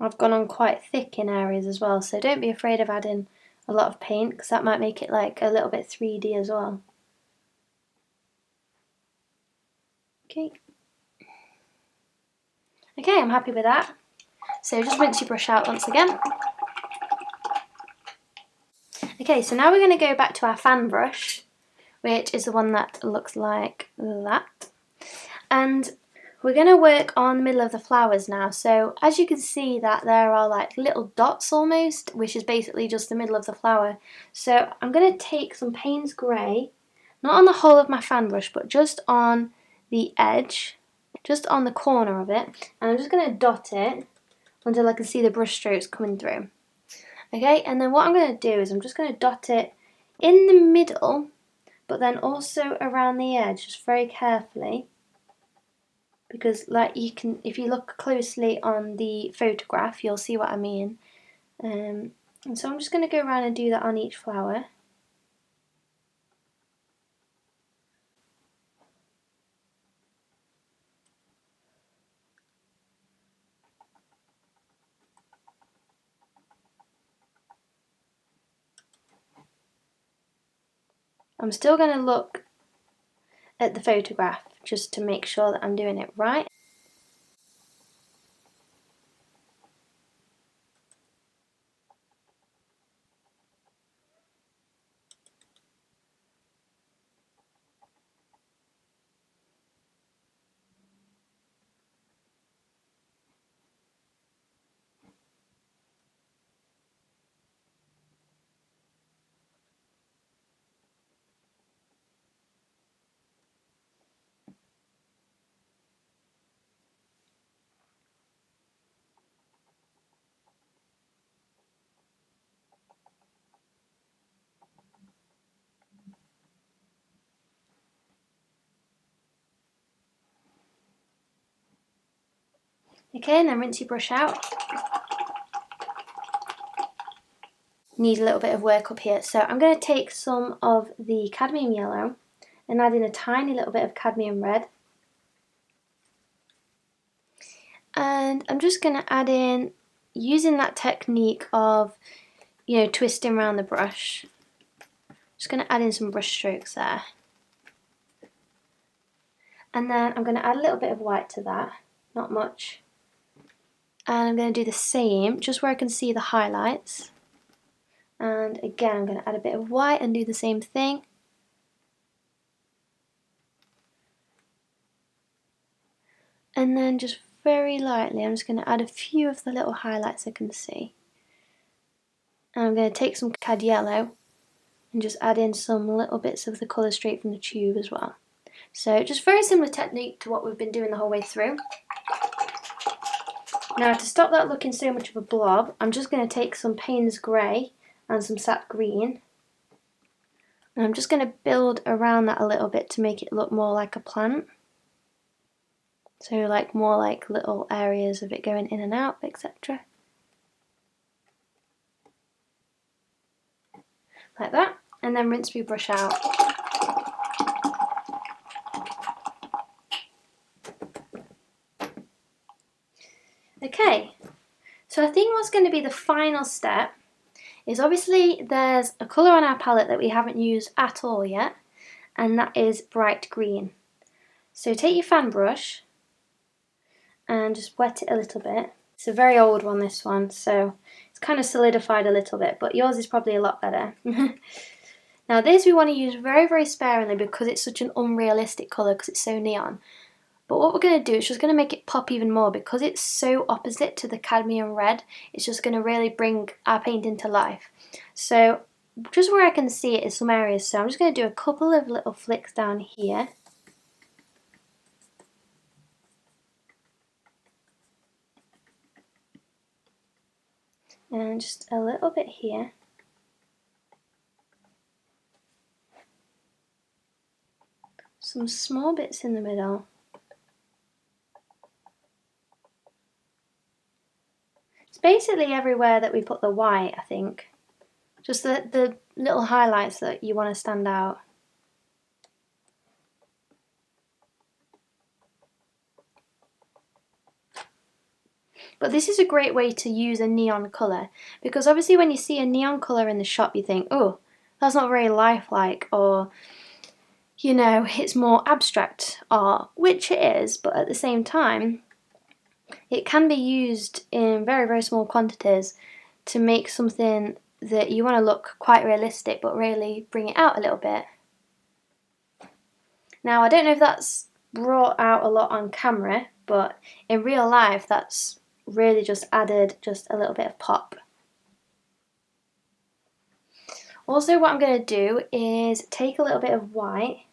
I've gone on quite thick in areas as well, so don't be afraid of adding a lot of paint, because that might make it like a little bit 3D as well. Okay. Okay, I'm happy with that. So just rinse your brush out once again. Okay, so now we're going to go back to our fan brush, which is the one that looks like that. And we're going to work on the middle of the flowers now. So as you can see that there are like little dots almost, which is basically just the middle of the flower. So I'm going to take some Payne's Grey, not on the whole of my fan brush, but just on the edge, just on the corner of it. And I'm just going to dot it until I can see the brush strokes coming through. Okay, and then what I'm going to do is I'm just going to dot it in the middle, but then also around the edge, just very carefully. Because like you can, if you look closely on the photograph, you'll see what I mean. And so I'm just going to go around and do that on each flower. I'm still going to look at the photograph just to make sure that I'm doing it right. Okay, and then rinse your brush out. need a little bit of work up here. So I'm going to take some of the cadmium yellow and add in a tiny little bit of cadmium red. And I'm just going to add in, using that technique of, you know, twisting around the brush, just going to add in some brush strokes there. And then I'm going to add a little bit of white to that, not much. And I'm going to do the same, just where I can see the highlights. And again, I'm going to add a bit of white and do the same thing. And then just very lightly, I'm just going to add a few of the little highlights I can see. And I'm going to take some cad yellow and just add in some little bits of the colour straight from the tube as well. So just very similar technique to what we've been doing the whole way through. Now to stop that looking so much of a blob, I'm just going to take some Payne's Grey and some sap green. And I'm just going to build around that a little bit to make it look more like a plant. So like more like little areas of it going in and out, etc. Like that, and then rinse my brush out. Okay, so I think what's going to be the final step is, obviously there's a colour on our palette that we haven't used at all yet, and that is bright green. So take your fan brush and just wet it a little bit. It's a very old one, this one, so it's kind of solidified a little bit, but yours is probably a lot better. Now this we want to use very, very sparingly because it's such an unrealistic colour, because it's so neon. But what we're going to do is just going to make it pop even more, because it's so opposite to the cadmium red. It's just going to really bring our painting to life. So just where I can see it is some areas, so I'm just going to do a couple of little flicks down here. And just a little bit here. Some small bits in the middle. It's basically everywhere that we put the white, I think. Just the little highlights that you want to stand out. But this is a great way to use a neon colour, because obviously when you see a neon colour in the shop you think, oh, that's not very lifelike, or, you know, it's more abstract art, which it is, but at the same time it can be used in very, very small quantities to make something that you want to look quite realistic but really bring it out a little bit. Now I don't know if that's brought out a lot on camera, but in real life that's really just added just a little bit of pop. Also what I'm going to do is take a little bit of white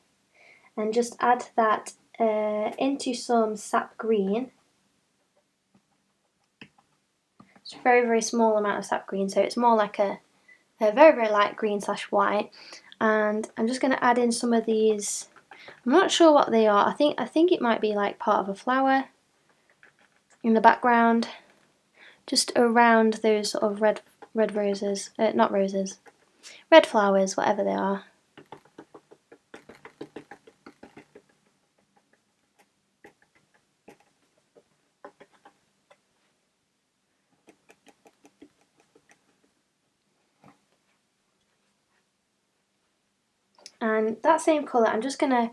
and just add that into some sap green. It's a very, very small amount of sap green, so it's more like a very, very light green / white. And I'm just going to add in some of these. I'm not sure what they are. I think it might be like part of a flower in the background, just around those sort of red roses, not roses, red flowers, whatever they are. And that same colour, I'm just going to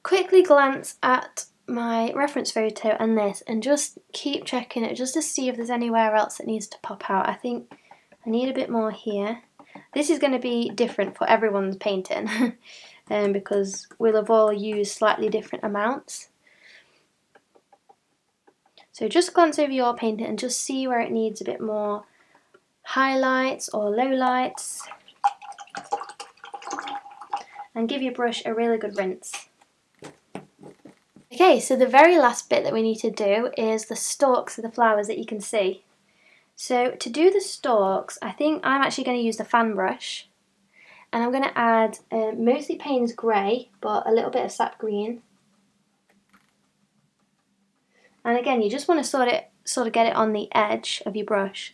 quickly glance at my reference photo and this, and just keep checking it just to see if there's anywhere else that needs to pop out. I think I need a bit more here. This is going to be different for everyone's painting because we'll have all used slightly different amounts. So just glance over your painting and just see where it needs a bit more highlights or lowlights, and give your brush a really good rinse. Okay, so the very last bit that we need to do is the stalks of the flowers that you can see. So to do the stalks, I think I'm actually going to use the fan brush, and I'm going to add mostly Payne's Grey, but a little bit of sap green. And again, you just want to sort of get it on the edge of your brush.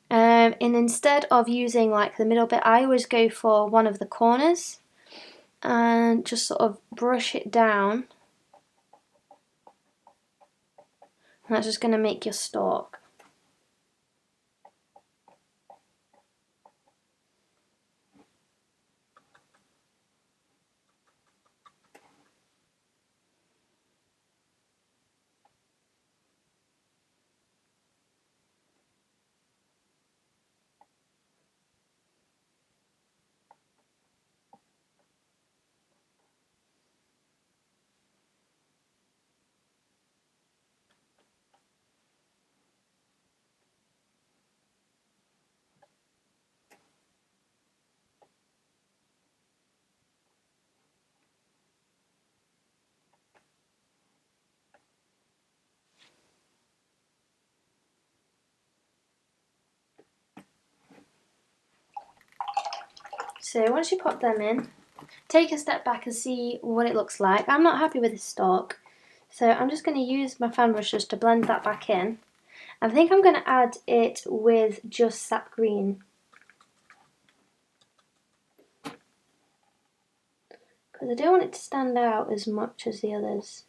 And instead of using like the middle bit, I always go for one of the corners and just sort of brush it down. And that's just going to make your stalk. So once you pop them in, take a step back and see what it looks like. I'm not happy with this stalk, so I'm just going to use my fan brushes to blend that back in. I think I'm going to add it with just sap green, because I don't want it to stand out as much as the others.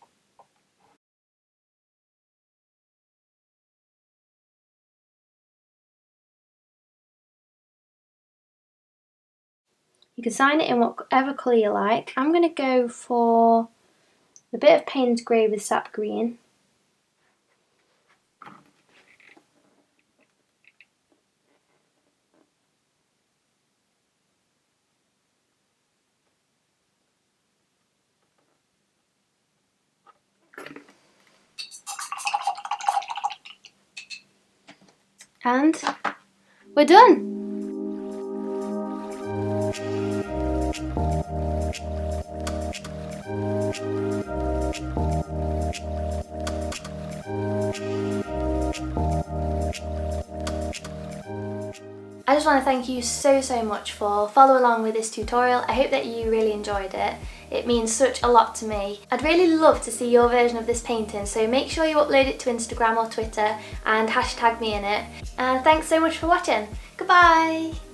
You can sign it in whatever colour you like. I'm going to go for a bit of Payne's Grey with sap green. And we're done! I just want to thank you so much for following along with this tutorial. I hope that you really enjoyed it. It means such a lot to me. I'd really love to see your version of this painting, so make sure you upload it to Instagram or Twitter and hashtag me in it. And thanks so much for watching. Goodbye!